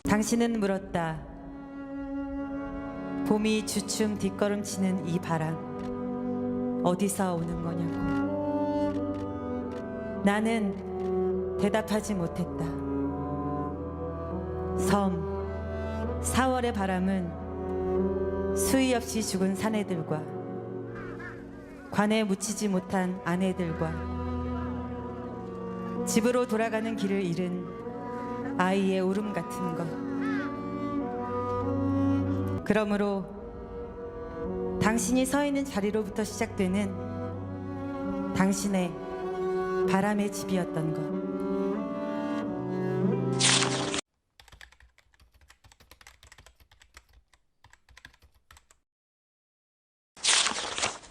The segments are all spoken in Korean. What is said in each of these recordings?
당신은 물었다. 봄이 주춤 뒷걸음치는 이 바람 어디서 오는 거냐고. 나는 대답하지 못했다. 섬 4월의 바람은 수의 없이 죽은 사내들과 관에 묻히지 못한 아내들과 집으로 돌아가는 길을 잃은 아이의 울음 같은 것. 그러므로 당신이 서 있는 자리로부터 시작되는 당신의 바람의 집이었던 것.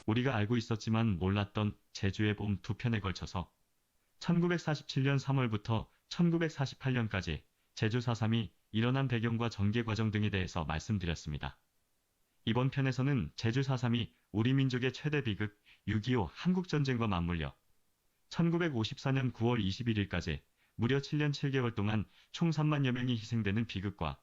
우리가 알고 있었지만 몰랐던 제주의 봄 두 편에 걸쳐서 1947년 3월부터 1948년까지 제주 4.3이 일어난 배경과 전개 과정 등에 대해서 말씀드렸습니다. 이번 편에서는 제주 4.3이 우리 민족의 최대 비극 6.25 한국전쟁과 맞물려 1954년 9월 21일까지 무려 7년 7개월 동안 총 3만여 명이 희생되는 비극과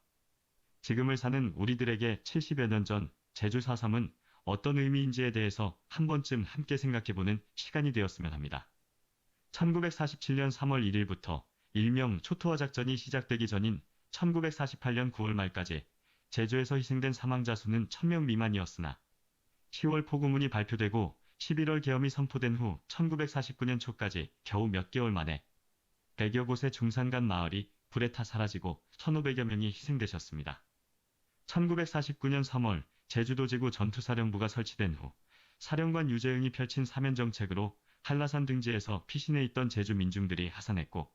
지금을 사는 우리들에게 70여 년 전 제주 4.3은 어떤 의미인지에 대해서 한 번쯤 함께 생각해보는 시간이 되었으면 합니다. 1947년 3월 1일부터 일명 초토화 작전이 시작되기 전인 1948년 9월 말까지 제주에서 희생된 사망자 수는 1000명 미만이었으나 10월 포고문이 발표되고 11월 계엄이 선포된 후 1949년 초까지 겨우 몇 개월 만에 100여 곳의 중산간 마을이 불에 타 사라지고 1500여 명이 희생되셨습니다. 1949년 3월 제주도지구 전투사령부가 설치된 후 사령관 유재응이 펼친 사면정책으로 한라산 등지에서 피신해 있던 제주 민중들이 하산했고,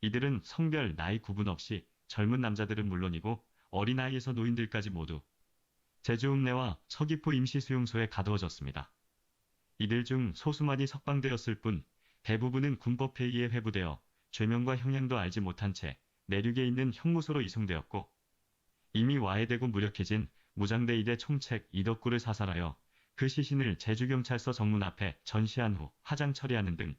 이들은 성별, 나이 구분 없이 젊은 남자들은 물론이고 어린아이에서 노인들까지 모두 제주 읍내와 서귀포 임시수용소에 가두어졌습니다. 이들 중 소수만이 석방되었을 뿐 대부분은 군법회의에 회부되어 죄명과 형량도 알지 못한 채 내륙에 있는 형무소로 이송되었고, 이미 와해되고 무력해진 무장대 1대 총책 이덕구를 사살하여 그 시신을 제주경찰서 정문 앞에 전시한 후 화장 처리하는 등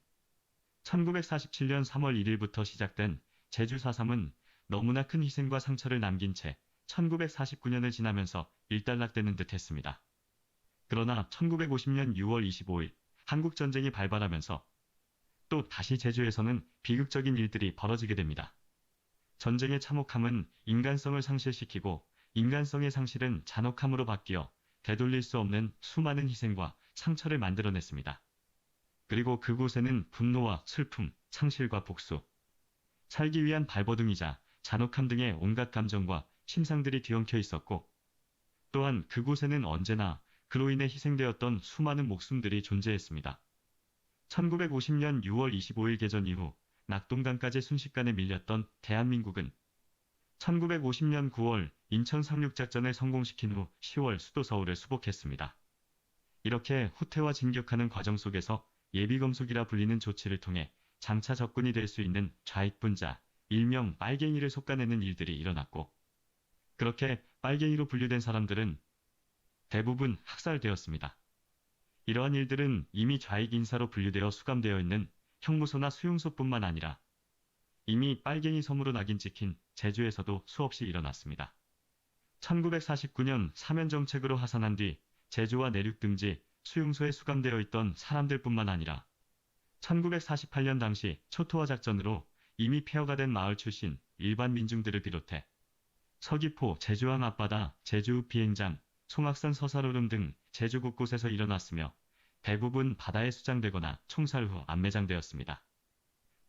1947년 3월 1일부터 시작된 제주 4.3은 너무나 큰 희생과 상처를 남긴 채 1949년을 지나면서 일단락되는 듯 했습니다. 그러나 1950년 6월 25일 한국전쟁이 발발하면서 또 다시 제주에서는 비극적인 일들이 벌어지게 됩니다. 전쟁의 참혹함은 인간성을 상실시키고 인간성의 상실은 잔혹함으로 바뀌어 되돌릴 수 없는 수많은 희생과 상처를 만들어냈습니다. 그리고 그곳에는 분노와 슬픔, 상실과 복수, 살기 위한 발버둥이자 잔혹함 등의 온갖 감정과 심상들이 뒤엉켜 있었고, 또한 그곳에는 언제나 그로 인해 희생되었던 수많은 목숨들이 존재했습니다. 1950년 6월 25일 개전 이후 낙동강까지 순식간에 밀렸던 대한민국은 1950년 9월 인천 상륙작전을 성공시킨 후 10월 수도 서울을 수복했습니다. 이렇게 후퇴와 진격하는 과정 속에서 예비검속이라 불리는 조치를 통해 장차 적군이 될 수 있는 좌익분자, 일명 빨갱이를 솎아내는 일들이 일어났고, 그렇게 빨갱이로 분류된 사람들은 대부분 학살되었습니다. 이러한 일들은 이미 좌익 인사로 분류되어 수감되어 있는 형무소나 수용소뿐만 아니라 이미 빨갱이 섬으로 낙인 찍힌 제주에서도 수없이 일어났습니다. 1949년 사면정책으로 하산한 뒤 제주와 내륙 등지 수용소에 수감되어 있던 사람들뿐만 아니라 1948년 당시 초토화 작전으로 이미 폐허가 된 마을 출신 일반 민중들을 비롯해 서귀포, 제주항 앞바다, 제주 비행장, 송악산 서사로름 등 제주 곳곳에서 일어났으며 대부분 바다에 수장되거나 총살 후 안매장되었습니다.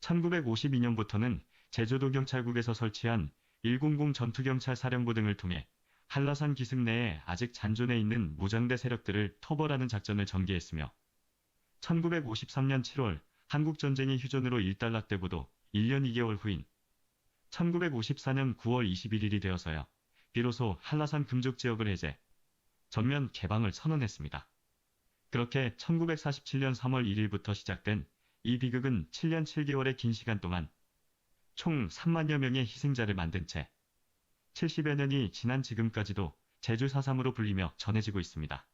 1952년부터는 제주도 경찰국에서 설치한 100 전투경찰 사령부 등을 통해 한라산 기슭 내에 아직 잔존해 있는 무장대 세력들을 토벌하는 작전을 전개했으며 1953년 7월 한국전쟁이 휴전으로 일단락되고도 1년 2개월 후인 1954년 9월 21일이 되어서야 비로소 한라산 금족지역을 해제, 전면 개방을 선언했습니다. 그렇게 1947년 3월 1일부터 시작된 이 비극은 7년 7개월의 긴 시간 동안 총 3만여 명의 희생자를 만든 채 70여 년이 지난 지금까지도 제주 4.3으로 불리며 전해지고 있습니다.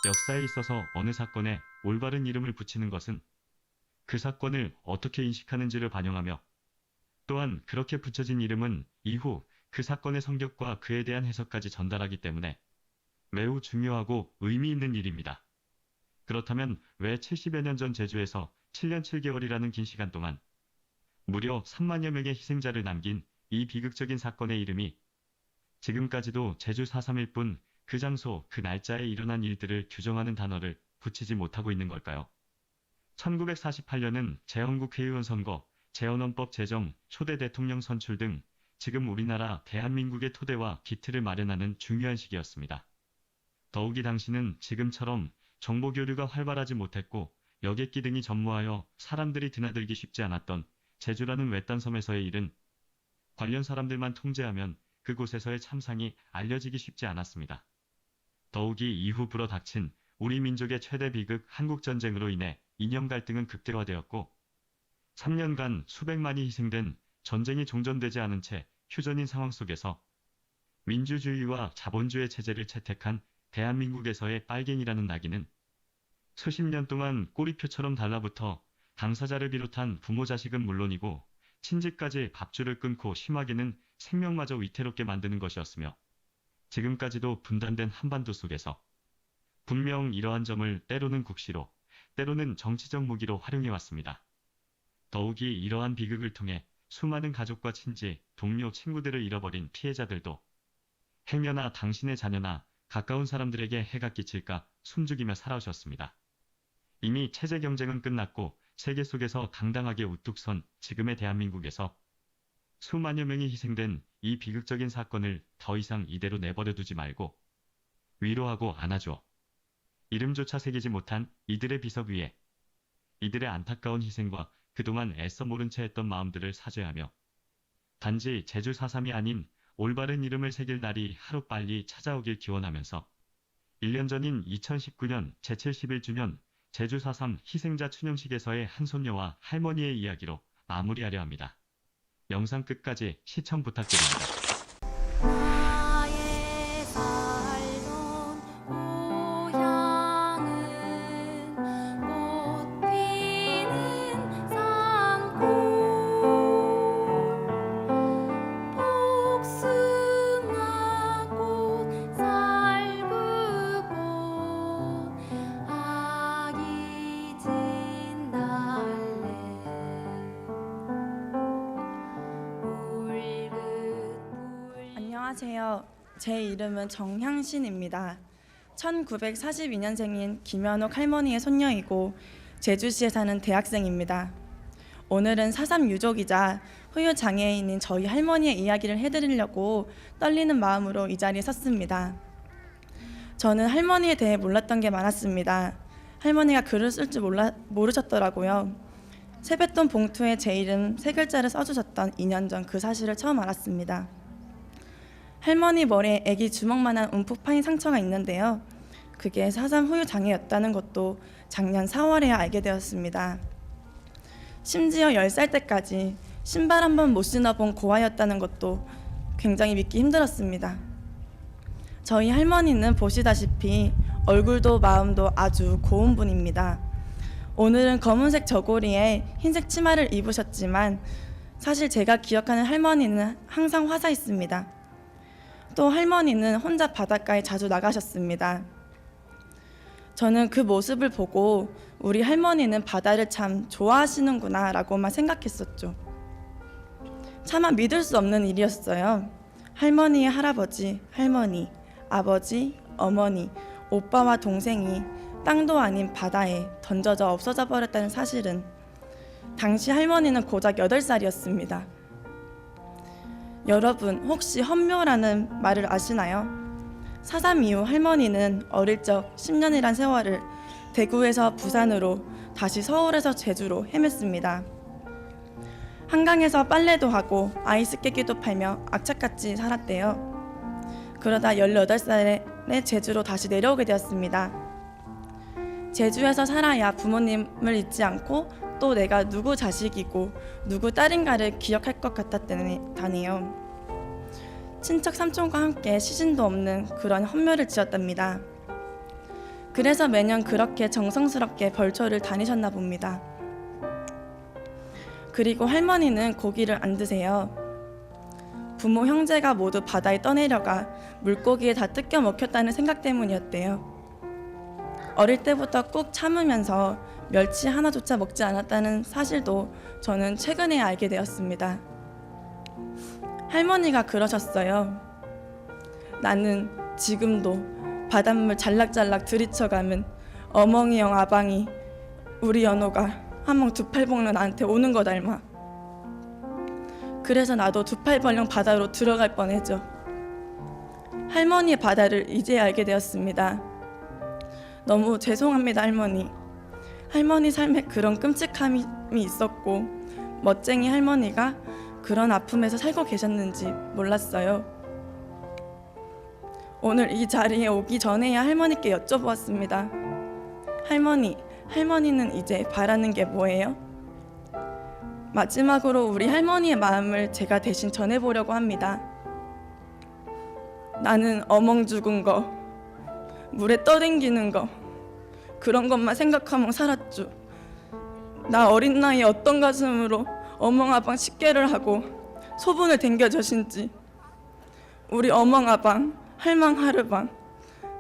역사에 있어서 어느 사건에 올바른 이름을 붙이는 것은 그 사건을 어떻게 인식하는지를 반영하며, 또한 그렇게 붙여진 이름은 이후 그 사건의 성격과 그에 대한 해석까지 전달하기 때문에 매우 중요하고 의미 있는 일입니다. 그렇다면 왜 70여 년 전 제주에서 7년 7개월이라는 긴 시간 동안 무려 3만여 명의 희생자를 남긴 이 비극적인 사건의 이름이 지금까지도 제주 4.3일 뿐 그 장소, 그 날짜에 일어난 일들을 규정하는 단어를 붙이지 못하고 있는 걸까요? 1948년은 재헌국회의원 선거, 재헌헌법 제정, 초대 대통령 선출 등 지금 우리나라 대한민국의 토대와 기틀을 마련하는 중요한 시기였습니다. 더욱이 당시는 지금처럼 정보교류가 활발하지 못했고 여객기 등이 전무하여 사람들이 드나들기 쉽지 않았던 제주라는 외딴 섬에서의 일은 관련 사람들만 통제하면 그곳에서의 참상이 알려지기 쉽지 않았습니다. 더욱이 이후 불어닥친 우리 민족의 최대 비극 한국전쟁으로 인해 이념 갈등은 극대화되었고 3년간 수백만이 희생된 전쟁이 종전되지 않은 채 휴전인 상황 속에서 민주주의와 자본주의 체제를 채택한 대한민국에서의 빨갱이라는 낙인은 수십 년 동안 꼬리표처럼 달라붙어 당사자를 비롯한 부모 자식은 물론이고 친지까지 밥줄을 끊고 심하게는 생명마저 위태롭게 만드는 것이었으며 지금까지도 분단된 한반도 속에서 분명 이러한 점을 때로는 국시로 때로는 정치적 무기로 활용해왔습니다. 더욱이 이러한 비극을 통해 수많은 가족과 친지, 동료, 친구들을 잃어버린 피해자들도 행여나 당신의 자녀나 가까운 사람들에게 해가 끼칠까 숨죽이며 살아오셨습니다. 이미 체제 경쟁은 끝났고 세계 속에서 당당하게 우뚝 선 지금의 대한민국에서 수만여 명이 희생된 이 비극적인 사건을 더 이상 이대로 내버려두지 말고 위로하고 안아줘. 이름조차 새기지 못한 이들의 비석 위에 이들의 안타까운 희생과 그동안 애써 모른 채 했던 마음들을 사죄하며 단지 제주 4.3이 아닌 올바른 이름을 새길 날이 하루빨리 찾아오길 기원하면서 1년 전인 2019년 제71주년 제주 4.3 희생자 추념식에서의 한 손녀와 할머니의 이야기로 마무리하려 합니다. 영상 끝까지 시청 부탁드립니다. 나의 살던 고향은 꽃 피는 산골 복숭아꽃 살구꽃 아기 진달래 안녕하세요. 제 이름은 정향신입니다. 1942년생인 김현옥 할머니의 손녀이고 제주시에 사는 대학생입니다. 오늘은 4.3 유족이자 후유 장애인인 저희 할머니의 이야기를 해드리려고 떨리는 마음으로 이 자리에 섰습니다. 저는 할머니에 대해 몰랐던 게 많았습니다. 할머니가 글을 쓸 줄 모르셨더라고요. 세뱃돈 봉투에 제 이름 3글자를 써주셨던 2년 전 그 사실을 처음 알았습니다. 할머니 머리에 애기 주먹만한 움푹 파인 상처가 있는데요. 그게 4.3 후유 장애였다는 것도 작년 4월에야 알게 되었습니다. 심지어 10살 때까지 신발 한 번 못 신어본 고아였다는 것도 굉장히 믿기 힘들었습니다. 저희 할머니는 보시다시피 얼굴도 마음도 아주 고운 분입니다. 오늘은 검은색 저고리에 흰색 치마를 입으셨지만 사실 제가 기억하는 할머니는 항상 화사했습니다. 또 할머니는 혼자 바닷가에 자주 나가셨습니다. 저는 그 모습을 보고 우리 할머니는 바다를 참 좋아하시는구나 라고만 생각했었죠. 차마 믿을 수 없는 일이었어요. 할머니의 할아버지, 할머니, 아버지, 어머니, 오빠와 동생이 땅도 아닌 바다에 던져져 없어져 버렸다는 사실은 당시 할머니는 고작 8살이었습니다. 여러분 혹시 헌묘라는 말을 아시나요? 4.3 이후 할머니는 어릴 적 10년이란 세월을 대구에서 부산으로 다시 서울에서 제주로 헤맸습니다. 한강에서 빨래도 하고 아이스 깨끼도 팔며 악착같이 살았대요. 그러다 18살에 제주로 다시 내려오게 되었습니다. 제주에서 살아야 부모님을 잊지 않고 또 내가 누구 자식이고 누구 딸인가를 기억할 것 같았다네요. 친척 삼촌과 함께 시신도 없는 그런 헌묘를 지었답니다. 그래서 매년 그렇게 정성스럽게 벌초를 다니셨나 봅니다. 그리고 할머니는 고기를 안 드세요. 부모 형제가 모두 바다에 떠내려가 물고기에 다 뜯겨 먹혔다는 생각 때문이었대요. 어릴 때부터 꾹 참으면서 멸치 하나조차 먹지 않았다는 사실도 저는 최근에 알게 되었습니다. 할머니가 그러셨어요. 나는 지금도 바닷물 잘락잘락 들이쳐가면 어멍이형 아방이 우리 연호가 한몫 두 팔 먹는 나한테 오는 거 닮아. 그래서 나도 두 팔 벌렁 바다로 들어갈 뻔했죠. 할머니의 바다를 이제 알게 되었습니다. 너무 죄송합니다, 할머니. 할머니 삶에 그런 끔찍함이 있었고 멋쟁이 할머니가 그런 아픔에서 살고 계셨는지 몰랐어요. 오늘 이 자리에 오기 전에야 할머니께 여쭤보았습니다. 할머니는 이제 바라는 게 뭐예요? 마지막으로 우리 할머니의 마음을 제가 대신 전해보려고 합니다. 나는 어멍 죽은 거, 물에 떠댕기는 거, 그런 것만 생각하며 살았죠. 나 어린 나이에 어떤 가슴으로 어멍아방 식계를 하고 소분을 댕겨져신지. 우리 어멍아방, 할망하르방,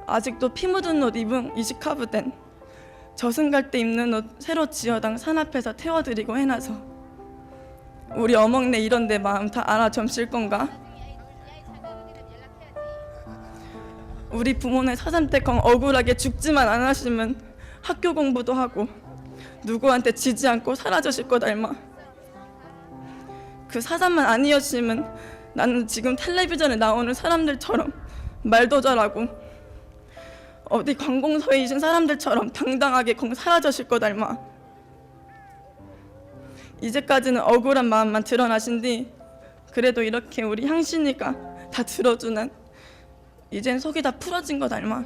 아직도 피 묻은 옷 입은 이시카부된, 저승 갈 때 입는 옷 새로 지어당 산 앞에서 태워드리고 해놔서 우리 어멍네 이런 내 마음 다 알아 점실 건가? 우리 부모는 사삼태컹 억울하게 죽지만 안 하시면 학교 공부도 하고 누구한테 지지 않고 사라지실 거 닮아. 그 사삼만 아니었으면 나는 지금 텔레비전에 나오는 사람들처럼 말도 잘하고 어디 관공서에 계신 사람들처럼 당당하게 사라지실 거 닮아. 이제까지는 억울한 마음만 드러나신 뒤 그래도 이렇게 우리 향신이가 다 들어주는, 이젠 속이 다 풀어진 거 닮아.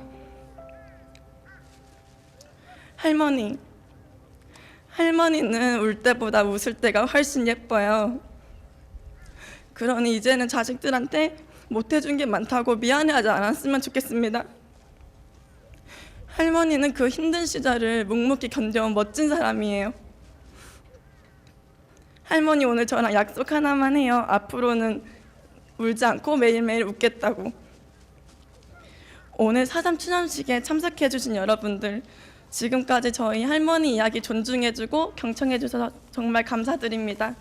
할머니는 울 때보다 웃을 때가 훨씬 예뻐요. 그러니 이제는 자식들한테 못해준 게 많다고 미안해하지 않았으면 좋겠습니다. 할머니는 그 힘든 시절을 묵묵히 견뎌온 멋진 사람이에요. 할머니 오늘 저랑 약속 하나만 해요. 앞으로는 울지 않고 매일매일 웃겠다고. 오늘 사삼 추념식에 참석해 주신 여러분들, 지금까지 저희 할머니 이야기 존중해 주고 경청해 주셔서 정말 감사드립니다.